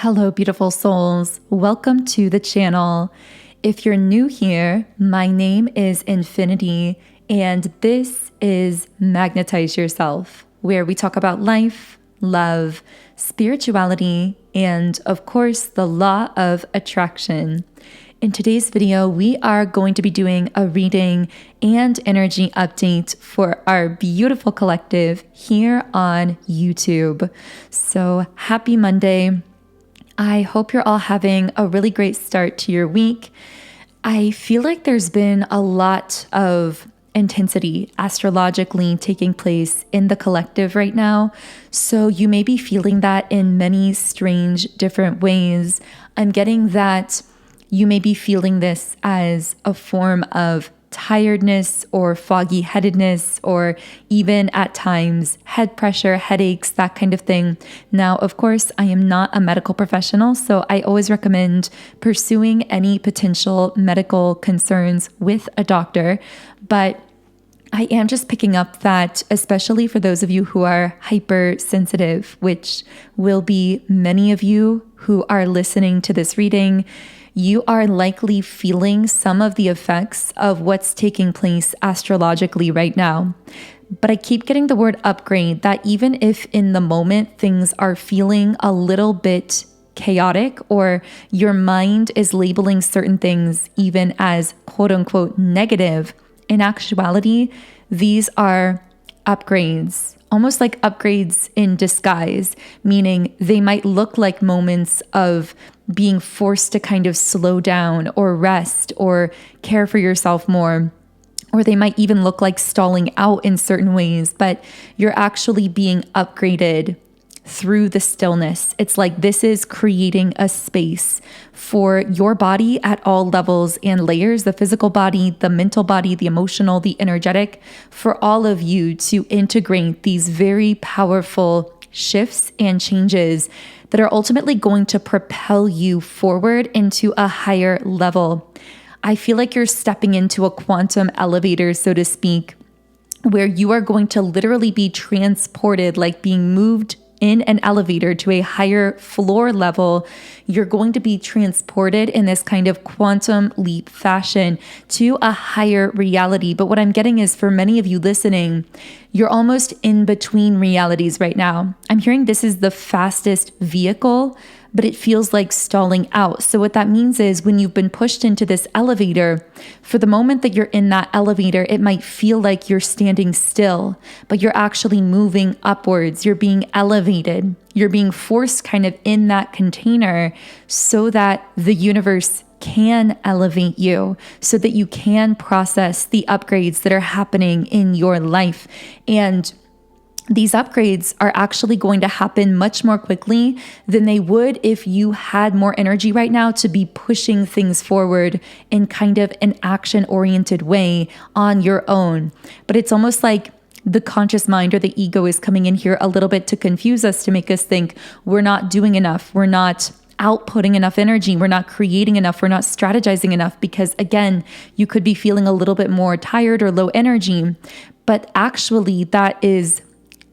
Hello, beautiful souls. Welcome to the channel. If you're new here, my name is Infinity, and this is Magnetize Yourself, where we talk about life, love, spirituality, and of course, the law of attraction. In today's video, we are going to be doing a reading and energy update for our beautiful collective here on YouTube. So happy Monday. I hope you're all having a really great start to your week. I feel like there's been a lot of intensity astrologically taking place in the collective right now. So you may be feeling that in many strange different ways. I'm getting that you may be feeling this as a form of tiredness or foggy headedness, or even at times head pressure, headaches, that kind of thing. Now, of course, I am not a medical professional, so I always recommend pursuing any potential medical concerns with a doctor. But I am just picking up that, especially for those of you who are hypersensitive, which will be many of you who are listening to this reading, you are likely feeling some of the effects of what's taking place astrologically right now. But I keep getting the word upgrade, that even if in the moment things are feeling a little bit chaotic, or your mind is labeling certain things even as quote unquote negative, in actuality, these are upgrades, almost like upgrades in disguise, meaning they might look like moments of being forced to kind of slow down or rest or care for yourself more. Or they might even look like stalling out in certain ways, but you're actually being upgraded through the stillness. It's like this is creating a space for your body at all levels and layers, the physical body, the mental body, the emotional, the energetic, for all of you to integrate these very powerful shifts and changes that are ultimately going to propel you forward into a higher level. I feel like you're stepping into a quantum elevator, so to speak, where you are going to literally be transported, like being moved in an elevator to a higher floor level. You're going to be transported in this kind of quantum leap fashion to a higher reality. But what I'm getting is, for many of you listening, you're almost in between realities right now. I'm hearing this is the fastest vehicle, but it feels like stalling out. So what that means is, when you've been pushed into this elevator, for the moment that you're in that elevator, it might feel like you're standing still, but you're actually moving upwards. You're being elevated. You're being forced kind of in that container so that the universe can elevate you, so that you can process the upgrades that are happening in your life. And these upgrades are actually going to happen much more quickly than they would if you had more energy right now to be pushing things forward in kind of an action-oriented way on your own. But it's almost like the conscious mind or the ego is coming in here a little bit to confuse us, to make us think we're not doing enough, we're not outputting enough energy, we're not creating enough, we're not strategizing enough, because again, you could be feeling a little bit more tired or low energy, but actually that is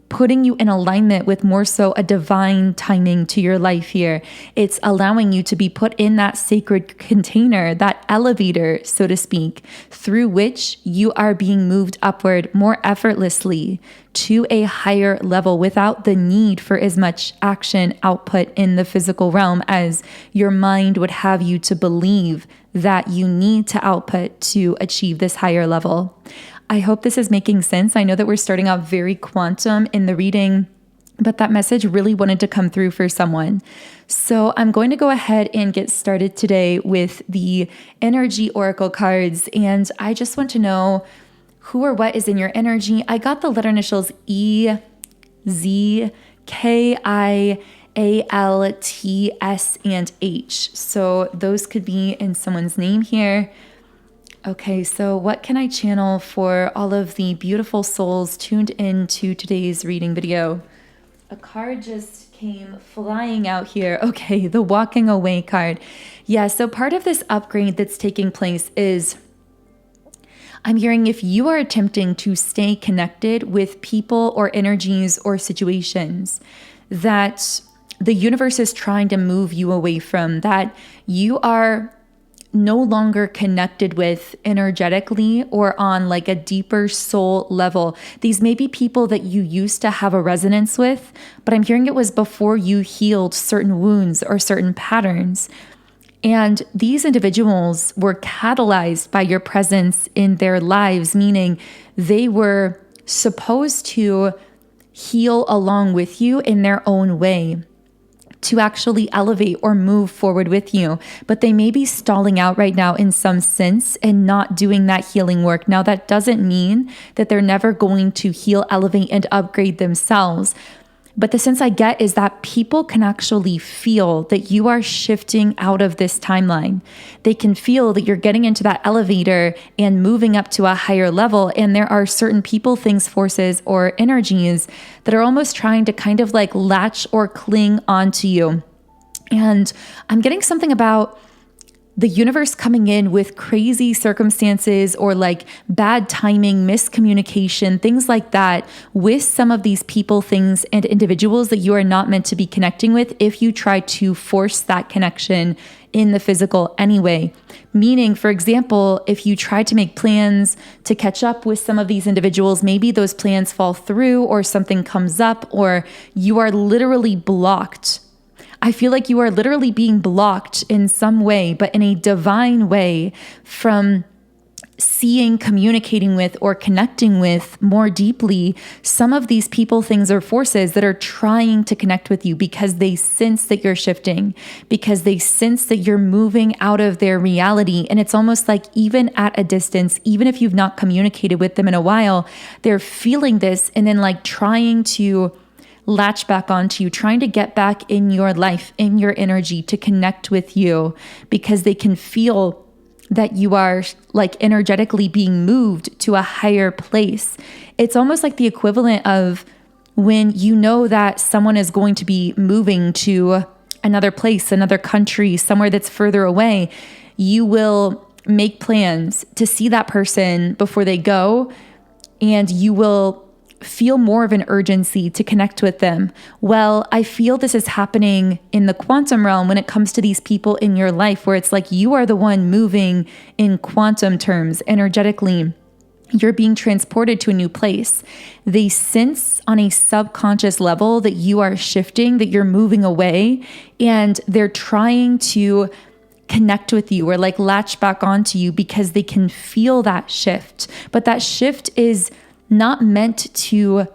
putting you in alignment with more so a divine timing to your life here. It's allowing you to be put in that sacred container, that elevator, so to speak, through which you are being moved upward more effortlessly to a higher level without the need for as much action output in the physical realm as your mind would have you to believe that you need to output to achieve this higher level. I hope this is making sense. I know that we're starting out very quantum in the reading, but that message really wanted to come through for someone. So I'm going to go ahead and get started today with the energy oracle cards. And I just want to know who or what is in your energy. I got the letter initials 𝗬, 𝗬, 𝗬𝗂𝗀, 𝗬, 𝗬, and 𝗬. So those could be in someone's name here. Okay, so what can I channel for all of the beautiful souls tuned into today's reading video? A card just came flying out here. Okay, the walking away card. Yeah, so part of this upgrade that's taking place is, I'm hearing, if you are attempting to stay connected with people or energies or situations that the universe is trying to move you away from, that you are no longer connected with energetically or on like a deeper soul level. These may be people that you used to have a resonance with, but I'm hearing it was before you healed certain wounds or certain patterns. And these individuals were catalyzed by your presence in their lives, meaning they were supposed to heal along with you in their own way, to actually elevate or move forward with you. But they may be stalling out right now in some sense and not doing that healing work. Now, that doesn't mean that they're never going to heal, elevate, and upgrade themselves. But the sense I get is that people can actually feel that you are shifting out of this timeline. They can feel that you're getting into that elevator and moving up to a higher level. And there are certain people, things, forces, or energies that are almost trying to kind of like latch or cling onto you. And I'm getting something about the universe coming in with crazy circumstances or like bad timing, miscommunication, things like that with some of these people, things, and individuals that you are not meant to be connecting with if you try to force that connection in the physical anyway. Meaning, for example, if you try to make plans to catch up with some of these individuals, maybe those plans fall through or something comes up or you are literally blocked. I feel like you are literally being blocked in some way, but in a divine way, from seeing, communicating with, or connecting with more deeply some of these people, things, or forces that are trying to connect with you because they sense that you're shifting, because they sense that you're moving out of their reality. And it's almost like even at a distance, even if you've not communicated with them in a while, they're feeling this and then like trying to latch back onto you, trying to get back in your life, in your energy, to connect with you because they can feel that you are like energetically being moved to a higher place. It's almost like the equivalent of when you know that someone is going to be moving to another place, another country, somewhere that's further away. You will make plans to see that person before they go, and you will feel more of an urgency to connect with them. Well, I feel this is happening in the quantum realm when it comes to these people in your life, where it's like you are the one moving in quantum terms, energetically. You're being transported to a new place. They sense on a subconscious level that you are shifting, that you're moving away, and they're trying to connect with you or like latch back onto you because they can feel that shift. But that shift is not meant to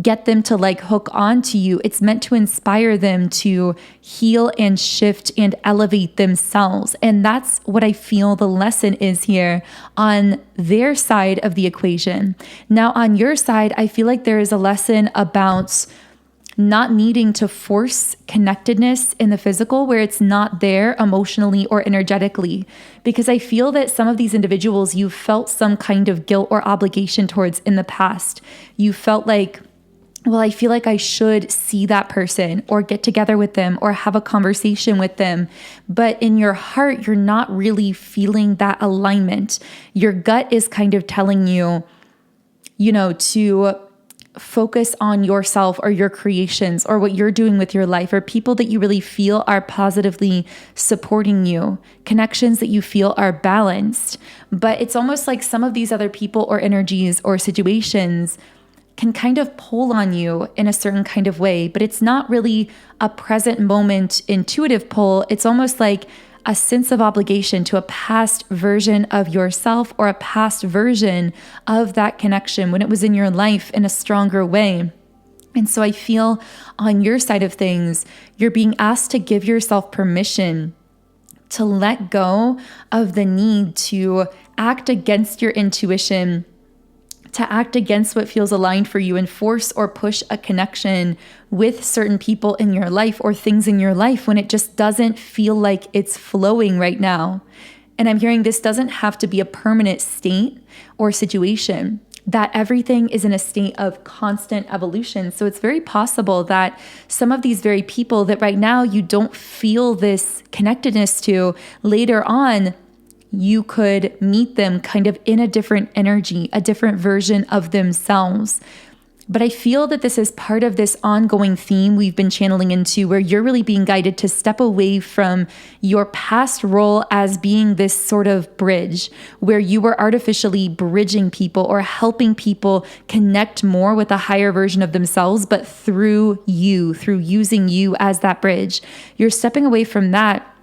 get them to like hook onto you. It's meant to inspire them to heal and shift and elevate themselves. And that's what I feel the lesson is here on their side of the equation. Now, on your side, I feel like there is a lesson about not needing to force connectedness in the physical where it's not there emotionally or energetically. Because I feel that some of these individuals you felt some kind of guilt or obligation towards in the past. You felt like, well, I feel like I should see that person or get together with them or have a conversation with them. But in your heart, you're not really feeling that alignment. Your gut is kind of telling you, to focus on yourself or your creations or what you're doing with your life, or people that you really feel are positively supporting you, connections that you feel are balanced. But it's almost like some of these other people or energies or situations can kind of pull on you in a certain kind of way, but it's not really a present moment intuitive pull. It's almost like a sense of obligation to a past version of yourself or a past version of that connection when it was in your life in a stronger way. And so I feel on your side of things, you're being asked to give yourself permission to let go of the need to act against your intuition, to act against what feels aligned for you and force or push a connection with certain people in your life or things in your life when it just doesn't feel like it's flowing right now. And I'm hearing this doesn't have to be a permanent state or situation, that everything is in a state of constant evolution. So it's very possible that some of these very people that right now you don't feel this connectedness to, later on, you could meet them kind of in a different energy, a different version of themselves. But I feel that this is part of this ongoing theme we've been channeling into, where you're really being guided to step away from your past role as being this sort of bridge, where you were artificially bridging people or helping people connect more with a higher version of themselves, but through you, through using you as that bridge. You're stepping away from that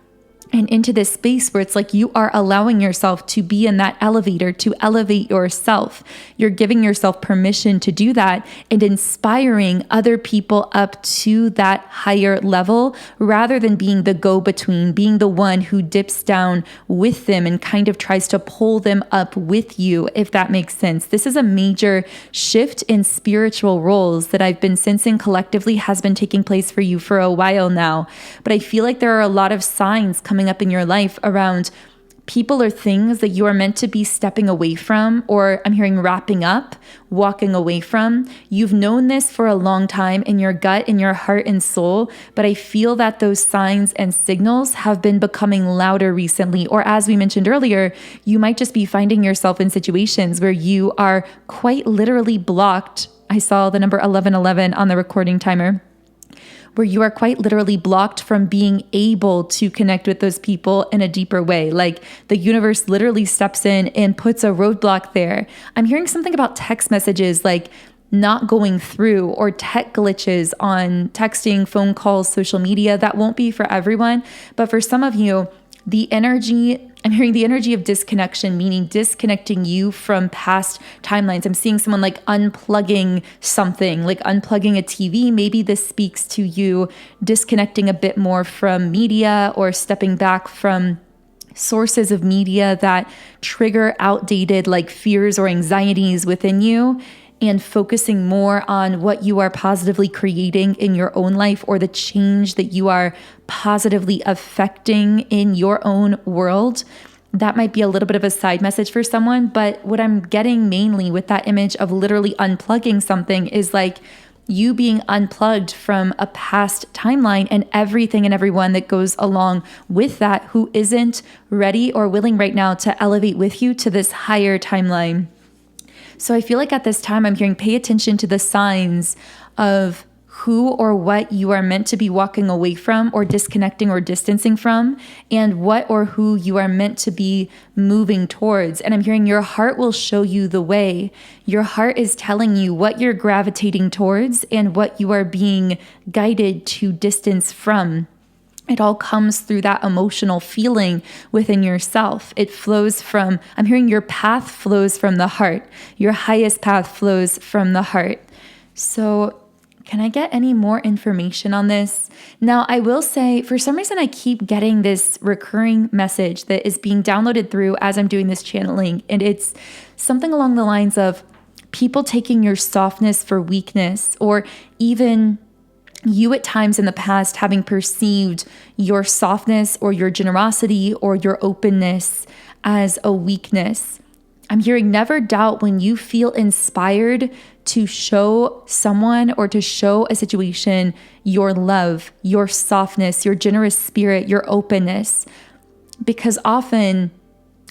and into this space where it's like you are allowing yourself to be in that elevator, to elevate yourself. You're giving yourself permission to do that and inspiring other people up to that higher level, rather than being the go-between, being the one who dips down with them and kind of tries to pull them up with you, if that makes sense. This is a major shift in spiritual roles that I've been sensing collectively has been taking place for you for a while now. But I feel like there are a lot of signs coming up in your life around people or things that you are meant to be stepping away from, or I'm hearing wrapping up, walking away from. You've known this for a long time in your gut, in your heart and soul, but I feel that those signs and signals have been becoming louder recently. Or as we mentioned earlier, you might just be finding yourself in situations where you are quite literally blocked. I saw the number 1111 on the recording timer, where you are quite literally blocked from being able to connect with those people in a deeper way. Like the universe literally steps in and puts a roadblock there. I'm hearing something about text messages like not going through, or tech glitches on texting, phone calls, social media. That won't be for everyone, but for some of you, I'm hearing the energy of disconnection, meaning disconnecting you from past timelines. I'm seeing someone like unplugging something, like unplugging a TV. Maybe this speaks to you disconnecting a bit more from media, or stepping back from sources of media that trigger outdated like fears or anxieties within you, and focusing more on what you are positively creating in your own life, or the change that you are positively affecting in your own world. That might be a little bit of a side message for someone, but what I'm getting mainly with that image of literally unplugging something is like you being unplugged from a past timeline and everything and everyone that goes along with that, who isn't ready or willing right now to elevate with you to this higher timeline. So I feel like at this time, I'm hearing pay attention to the signs of who or what you are meant to be walking away from, or disconnecting or distancing from, and what or who you are meant to be moving towards. And I'm hearing your heart will show you the way. Your heart is telling you what you're gravitating towards and what you are being guided to distance from. It all comes through that emotional feeling within yourself. It flows from, I'm hearing your path flows from the heart. Your highest path flows from the heart. So can I get any more information on this? Now, I will say, for some reason, I keep getting this recurring message that is being downloaded through as I'm doing this channeling. And it's something along the lines of people taking your softness for weakness, or even you at times in the past having perceived your softness or your generosity or your openness as a weakness. I'm hearing never doubt when you feel inspired to show someone or to show a situation your love, your softness, your generous spirit, your openness. Because often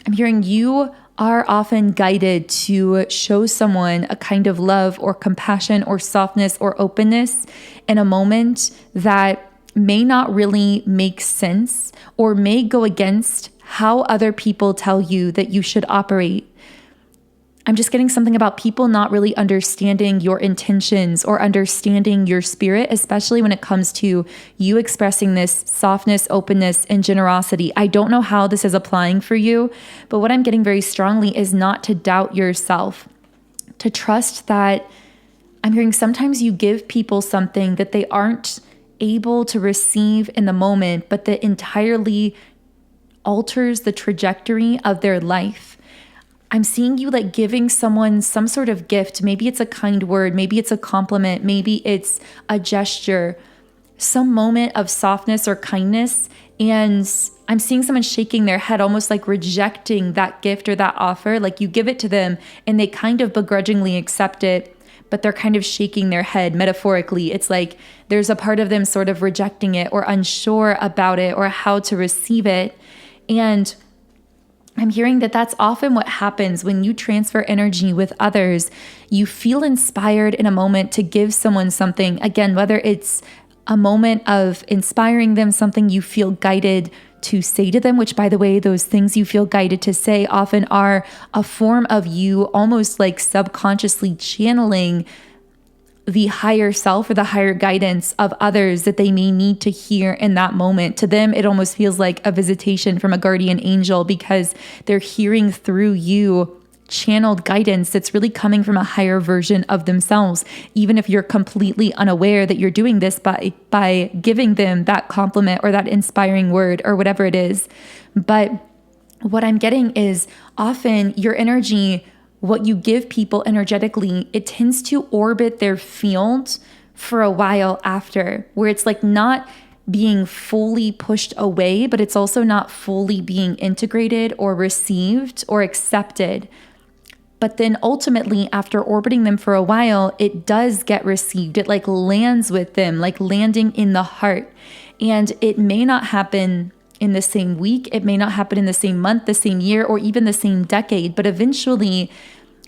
I'm hearing you are often guided to show someone a kind of love or compassion or softness or openness in a moment that may not really make sense, or may go against how other people tell you that you should operate. I'm just getting something about people not really understanding your intentions or understanding your spirit, especially when it comes to you expressing this softness, openness, and generosity. I don't know how this is applying for you, but what I'm getting very strongly is not to doubt yourself, to trust that I'm hearing sometimes you give people something that they aren't able to receive in the moment, but that entirely alters the trajectory of their life. I'm seeing you like giving someone some sort of gift. Maybe it's a kind word, maybe it's a compliment, maybe it's a gesture, some moment of softness or kindness. And I'm seeing someone shaking their head, almost like rejecting that gift or that offer. Like you give it to them and they kind of begrudgingly accept it, but they're kind of shaking their head metaphorically. It's like there's a part of them sort of rejecting it or unsure about it or how to receive it. And I'm hearing that that's often what happens when you transfer energy with others. You feel inspired in a moment to give someone something. Again, whether it's a moment of inspiring them, something you feel guided to say to them, which, by the way, those things you feel guided to say often are a form of you almost like subconsciously channeling the higher self or the higher guidance of others that they may need to hear in that moment. To them, it almost feels like a visitation from a guardian angel because they're hearing through you channeled guidance that's really coming from a higher version of themselves, even if you're completely unaware that you're doing this by giving them that compliment or that inspiring word or whatever it is. But what I'm getting is often your energy, what you give people energetically, it tends to orbit their field for a while after, where it's like not being fully pushed away, but it's also not fully being integrated or received or accepted. But then ultimately, after orbiting them for a while, it does get received. It like lands with them, like landing in the heart. And it may not happen in the same week. It may not happen in the same month, the same year, or even the same decade. But eventually,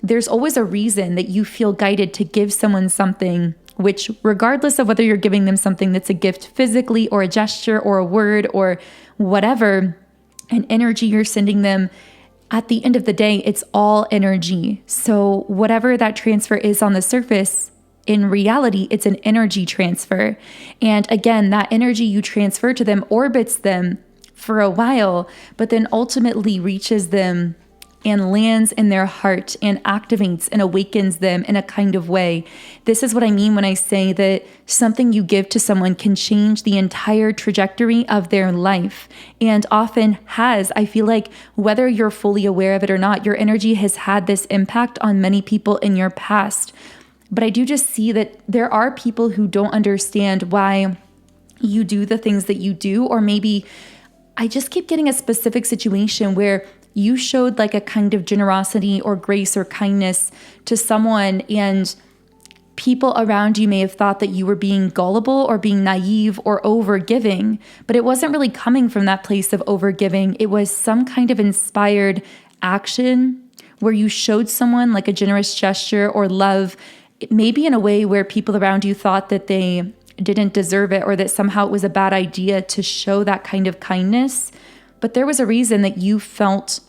there's always a reason that you feel guided to give someone something, which regardless of whether you're giving them something that's a gift physically or a gesture or a word or whatever, an energy you're sending them, at the end of the day, it's all energy. So whatever that transfer is on the surface, in reality, it's an energy transfer. And again, that energy you transfer to them orbits them for a while, but then ultimately reaches them and lands in their heart and activates and awakens them in a kind of way. This is what I mean when I say that something you give to someone can change the entire trajectory of their life, and often has. I feel like whether you're fully aware of it or not, your energy has had this impact on many people in your past. But I do just see that there are people who don't understand why you do the things that you do, or maybe I just keep getting a specific situation where you showed like a kind of generosity or grace or kindness to someone, and people around you may have thought that you were being gullible or being naive or overgiving, but it wasn't really coming from that place of overgiving. It was some kind of inspired action where you showed someone like a generous gesture or love, maybe in a way where people around you thought that they didn't deserve it or that somehow it was a bad idea to show that kind of kindness. But there was a reason that you felt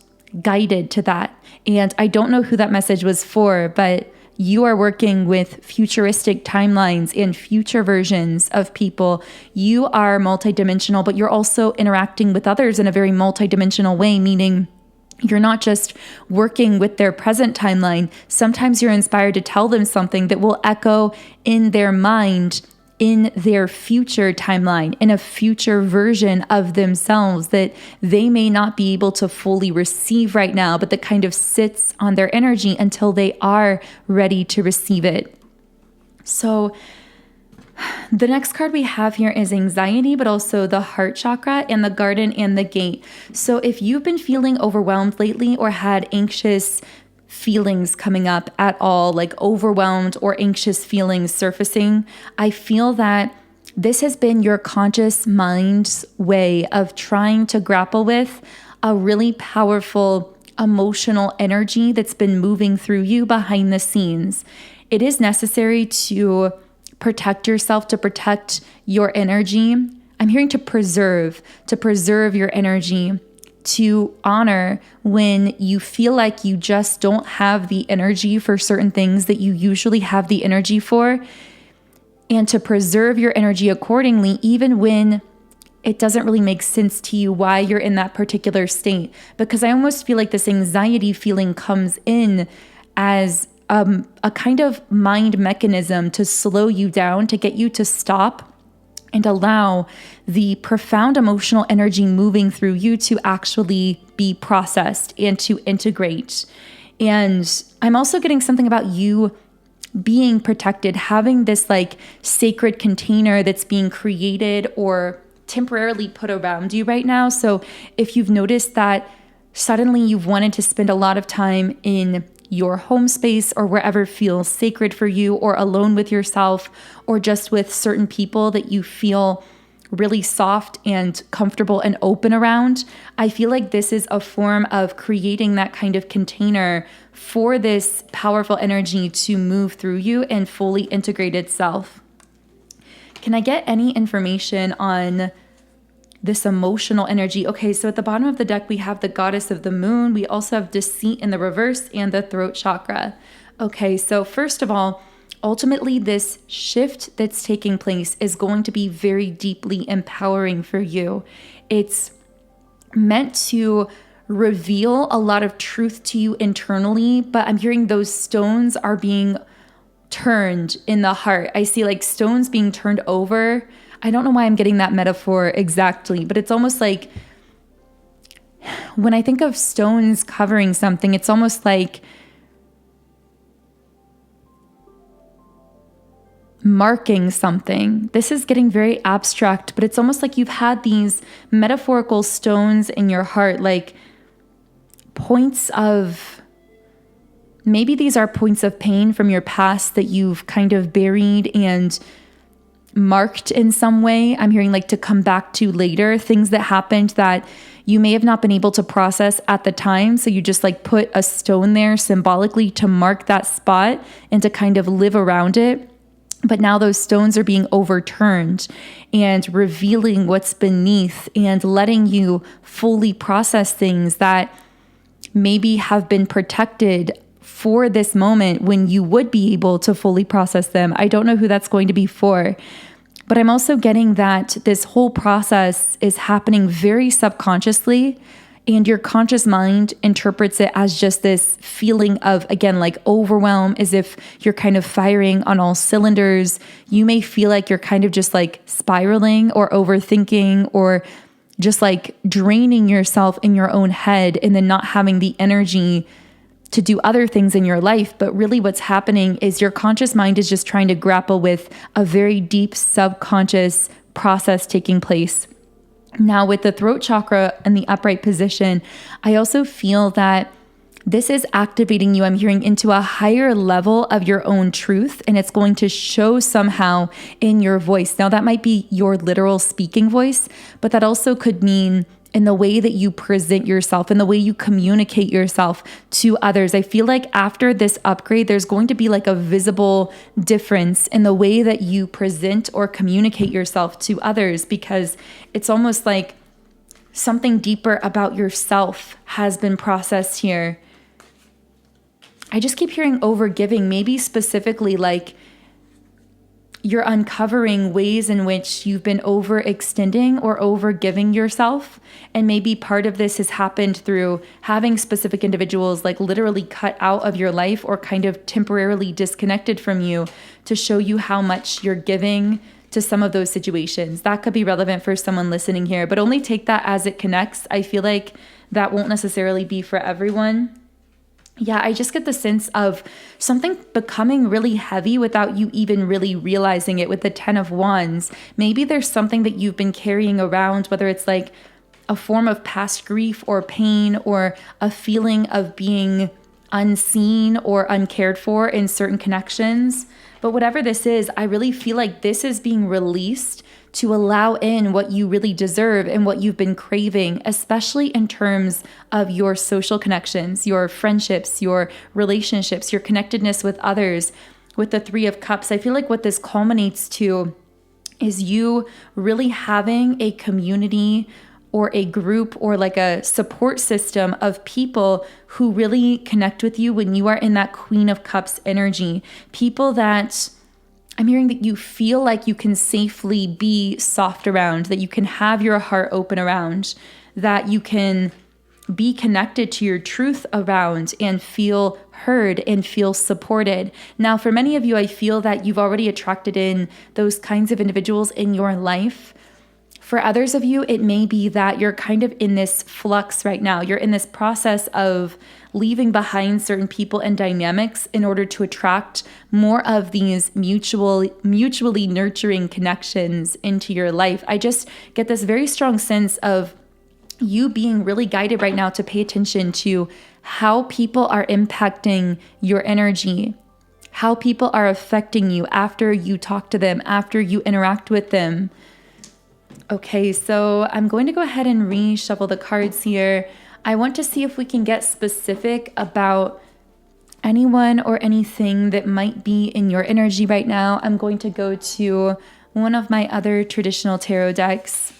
guided to that. And I don't know who that message was for, but you are working with futuristic timelines and future versions of people. You are multidimensional, but you're also interacting with others in a very multidimensional way, meaning you're not just working with their present timeline. Sometimes you're inspired to tell them something that will echo in their mind in their future timeline, in a future version of themselves that they may not be able to fully receive right now, but that kind of sits on their energy until they are ready to receive it. So the next card we have here is anxiety, but also the heart chakra and the garden and the gate. So if you've been feeling overwhelmed lately or had anxious feelings coming up at all, like overwhelmed or anxious feelings surfacing, I feel that this has been your conscious mind's way of trying to grapple with a really powerful emotional energy that's been moving through you behind the scenes. It is necessary to protect yourself, to protect your energy. I'm hearing to preserve your energy, to honor when you feel like you just don't have the energy for certain things that you usually have the energy for, and to preserve your energy accordingly, even when it doesn't really make sense to you why you're in that particular state. Because I almost feel like this anxiety feeling comes in as a kind of mind mechanism to slow you down, to get you to stop and allow the profound emotional energy moving through you to actually be processed and to integrate. And I'm also getting something about you being protected, having this like sacred container that's being created or temporarily put around you right now. So if you've noticed that suddenly you've wanted to spend a lot of time in your home space or wherever feels sacred for you, or alone with yourself, or just with certain people that you feel really soft and comfortable and open around, I feel like this is a form of creating that kind of container for this powerful energy to move through you and fully integrate itself. Can I get any information on this emotional energy? Okay, so at the bottom of the deck, we have the goddess of the moon. We also have deceit in the reverse and the throat chakra. Okay, so first of all, ultimately, this shift that's taking place is going to be very deeply empowering for you. It's meant to reveal a lot of truth to you internally, but I'm hearing those stones are being turned in the heart. I see like stones being turned over. I don't know why I'm getting that metaphor exactly, but it's almost like when I think of stones covering something, it's almost like marking something. This is getting very abstract, but it's almost like you've had these metaphorical stones in your heart, like points of, maybe these are points of pain from your past that you've kind of buried and marked in some way. I'm hearing like to come back to later, things that happened that you may have not been able to process at the time. So you just like put a stone there symbolically to mark that spot and to kind of live around it. But now those stones are being overturned and revealing what's beneath and letting you fully process things that maybe have been protected for this moment when you would be able to fully process them. I don't know who that's going to be for, but I'm also getting that this whole process is happening very subconsciously, and your conscious mind interprets it as just this feeling of, again, like overwhelm, as if you're kind of firing on all cylinders. You may feel like you're kind of just like spiraling or overthinking or just like draining yourself in your own head and then not having the energy to do other things in your life. But really what's happening is your conscious mind is just trying to grapple with a very deep subconscious process taking place. Now with the throat chakra in the upright position, I also feel that this is activating you, I'm hearing, into a higher level of your own truth, and it's going to show somehow in your voice. Now that might be your literal speaking voice, but that also could mean in the way that you present yourself, in the way you communicate yourself to others. I feel like after this upgrade, there's going to be like a visible difference in the way that you present or communicate yourself to others, because it's almost like something deeper about yourself has been processed here. I just keep hearing overgiving, maybe specifically like you're uncovering ways in which you've been overextending or overgiving yourself. And maybe part of this has happened through having specific individuals like literally cut out of your life or kind of temporarily disconnected from you to show you how much you're giving to some of those situations. That could be relevant for someone listening here, but only take that as it connects. I feel like that won't necessarily be for everyone. Yeah, I just get the sense of something becoming really heavy without you even really realizing it with the 10 of Wands. Maybe there's something that you've been carrying around, whether it's like a form of past grief or pain or a feeling of being unseen or uncared for in certain connections. But whatever this is, I really feel like this is being released to allow in what you really deserve and what you've been craving, especially in terms of your social connections, your friendships, your relationships, your connectedness with others. With the 3 of Cups, I feel like what this culminates to is you really having a community or a group or like a support system of people who really connect with you when you are in that Queen of Cups energy. People that I'm hearing that you feel like you can safely be soft around, that you can have your heart open around, that you can be connected to your truth around and feel heard and feel supported. Now, for many of you, I feel that you've already attracted in those kinds of individuals in your life. For others of you, it may be that you're kind of in this flux right now. You're in this process of leaving behind certain people and dynamics in order to attract more of these mutually nurturing connections into your life. I just get this very strong sense of you being really guided right now to pay attention to how people are impacting your energy, how people are affecting you after you talk to them, after you interact with them. Okay, so I'm going to go ahead and reshuffle the cards here. I want to see if we can get specific about anyone or anything that might be in your energy right now. I'm going to go to one of my other traditional tarot decks.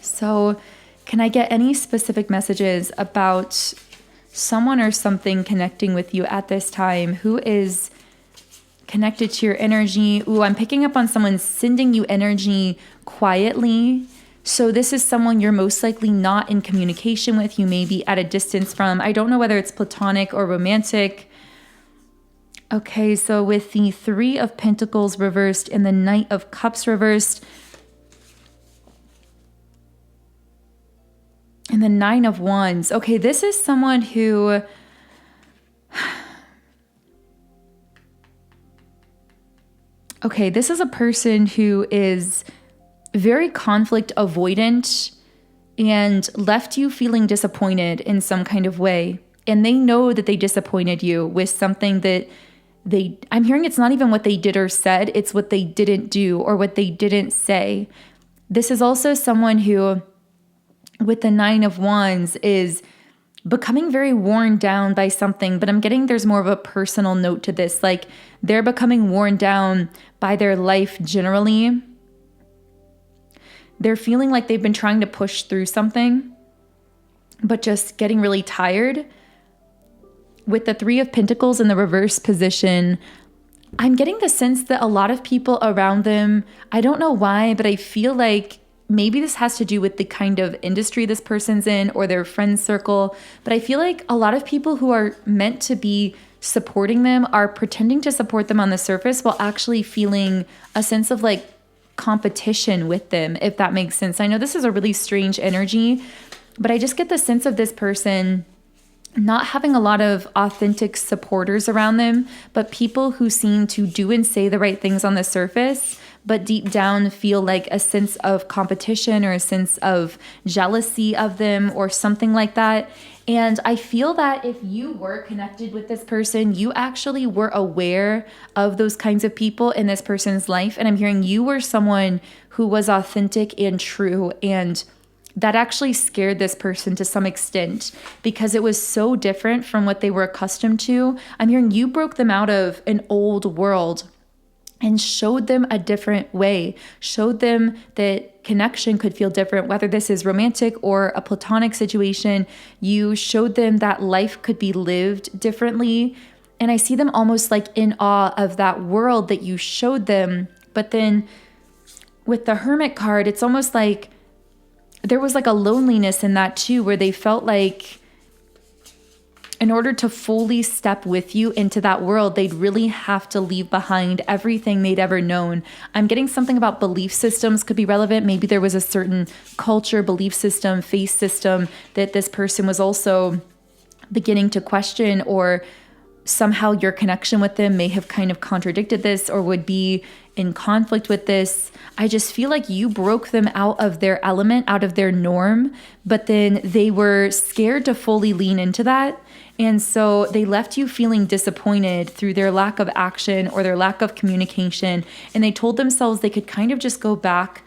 So can I get any specific messages about someone or something connecting with you at this time? Who is connected to your energy? Ooh, I'm picking up on someone sending you energy quietly. So this is someone you're most likely not in communication with. You may be at a distance from. I don't know whether it's platonic or romantic. Okay, so with the Three of Pentacles reversed and the Knight of Cups reversed and the Nine of Wands. Okay, this is someone who okay, this is a person who is very conflict avoidant and left you feeling disappointed in some kind of way. And they know that they disappointed you with something that I'm hearing it's not even what they did or said, it's what they didn't do or what they didn't say. This is also someone who, with the Nine of Wands, is becoming very worn down by something, but I'm getting there's more of a personal note to this. Like they're becoming worn down by their life generally. They're feeling like they've been trying to push through something, but just getting really tired. With the Three of Pentacles in the reverse position, I'm getting the sense that a lot of people around them, I don't know why, but I feel like maybe this has to do with the kind of industry this person's in or their friend circle, but I feel like a lot of people who are meant to be supporting them are pretending to support them on the surface while actually feeling a sense of like competition with them, if that makes sense. I know this is a really strange energy, but I just get the sense of this person not having a lot of authentic supporters around them, but people who seem to do and say the right things on the surface, but deep down feel like a sense of competition or a sense of jealousy of them or something like that. And I feel that if you were connected with this person, you actually were aware of those kinds of people in this person's life. And I'm hearing you were someone who was authentic and true, and that actually scared this person to some extent because it was so different from what they were accustomed to. I'm hearing you broke them out of an old world and showed them a different way, showed them that connection could feel different, whether this is romantic or a platonic situation. You showed them that life could be lived differently. And I see them almost like in awe of that world that you showed them. But then with the Hermit card, it's almost like there was like a loneliness in that too, where they felt like in order to fully step with you into that world, they'd really have to leave behind everything they'd ever known. I'm getting something about belief systems could be relevant. Maybe there was a certain culture, belief system, faith system that this person was also beginning to question, or somehow your connection with them may have kind of contradicted this or would be in conflict with this. I just feel like you broke them out of their element, out of their norm, but then they were scared to fully lean into that. And so they left you feeling disappointed through their lack of action or their lack of communication. And they told themselves they could kind of just go back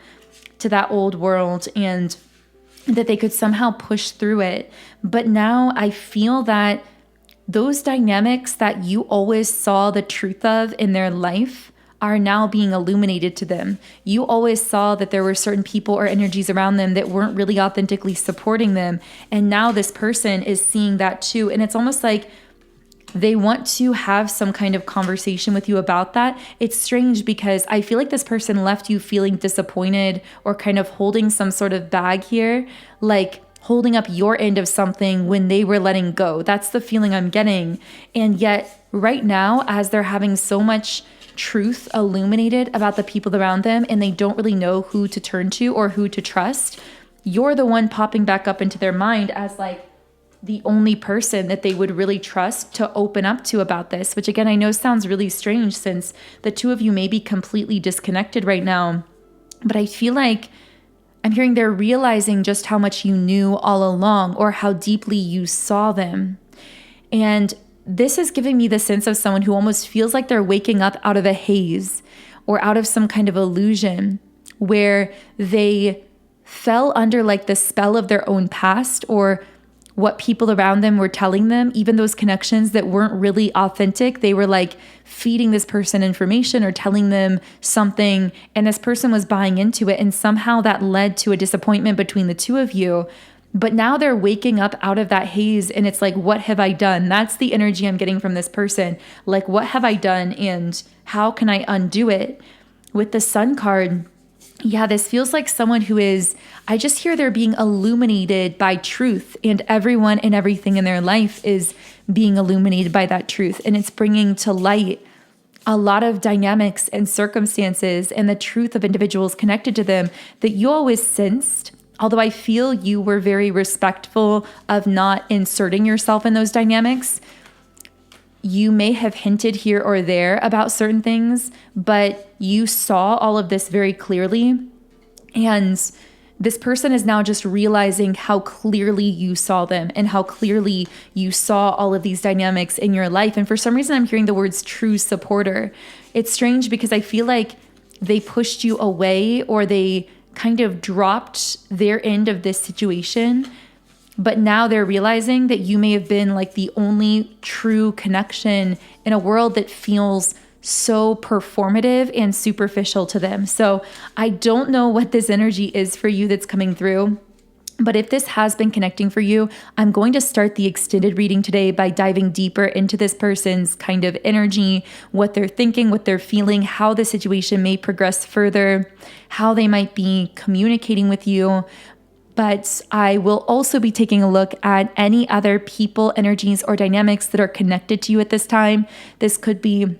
to that old world and that they could somehow push through it. But now I feel that those dynamics that you always saw the truth of in their life are now being illuminated to them. You always saw that there were certain people or energies around them that weren't really authentically supporting them. And now this person is seeing that too. And it's almost like they want to have some kind of conversation with you about that. It's strange because I feel like this person left you feeling disappointed or kind of holding some sort of bag here, like holding up your end of something when they were letting go. That's the feeling I'm getting. And yet right now, as they're having so much truth illuminated about the people around them and they don't really know who to turn to or who to trust, you're the one popping back up into their mind as like the only person that they would really trust to open up to about this, which again, I know sounds really strange since the two of you may be completely disconnected right now. But I feel like I'm hearing they're realizing just how much you knew all along or how deeply you saw them. And this is giving me the sense of someone who almost feels like they're waking up out of a haze or out of some kind of illusion where they fell under like the spell of their own past or what people around them were telling them, even those connections that weren't really authentic. They were like feeding this person information or telling them something, and this person was buying into it. And somehow that led to a disappointment between the two of you. But now they're waking up out of that haze, and it's like, what have I done? That's the energy I'm getting from this person. Like, what have I done, and how can I undo it? With the Sun card, yeah, this feels like someone who is, I just hear they're being illuminated by truth, and everyone and everything in their life is being illuminated by that truth. And it's bringing to light a lot of dynamics and circumstances and the truth of individuals connected to them that you always sensed. Although I feel you were very respectful of not inserting yourself in those dynamics, you may have hinted here or there about certain things, but you saw all of this very clearly. And this person is now just realizing how clearly you saw them and how clearly you saw all of these dynamics in your life. And for some reason, I'm hearing the words true supporter. It's strange because I feel like they pushed you away or they kind of dropped their end of this situation. But now they're realizing that you may have been like the only true connection in a world that feels so performative and superficial to them. So I don't know what this energy is for you that's coming through. But if this has been connecting for you, I'm going to start the extended reading today by diving deeper into this person's kind of energy, what they're thinking, what they're feeling, how the situation may progress further, how they might be communicating with you. But I will also be taking a look at any other people, energies, or dynamics that are connected to you at this time. This could be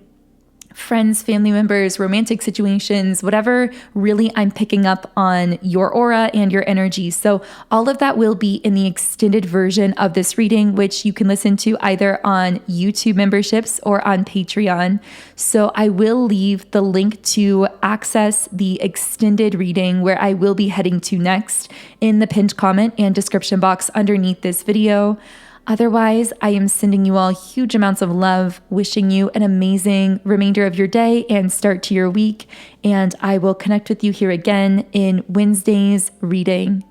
friends, family members, romantic situations, whatever really I'm picking up on your aura and your energy. So all of that will be in the extended version of this reading, which you can listen to either on YouTube memberships or on Patreon. So I will leave the link to access the extended reading where I will be heading to next in the pinned comment and description box underneath this video. Otherwise, I am sending you all huge amounts of love, wishing you an amazing remainder of your day and start to your week. And I will connect with you here again in Wednesday's reading.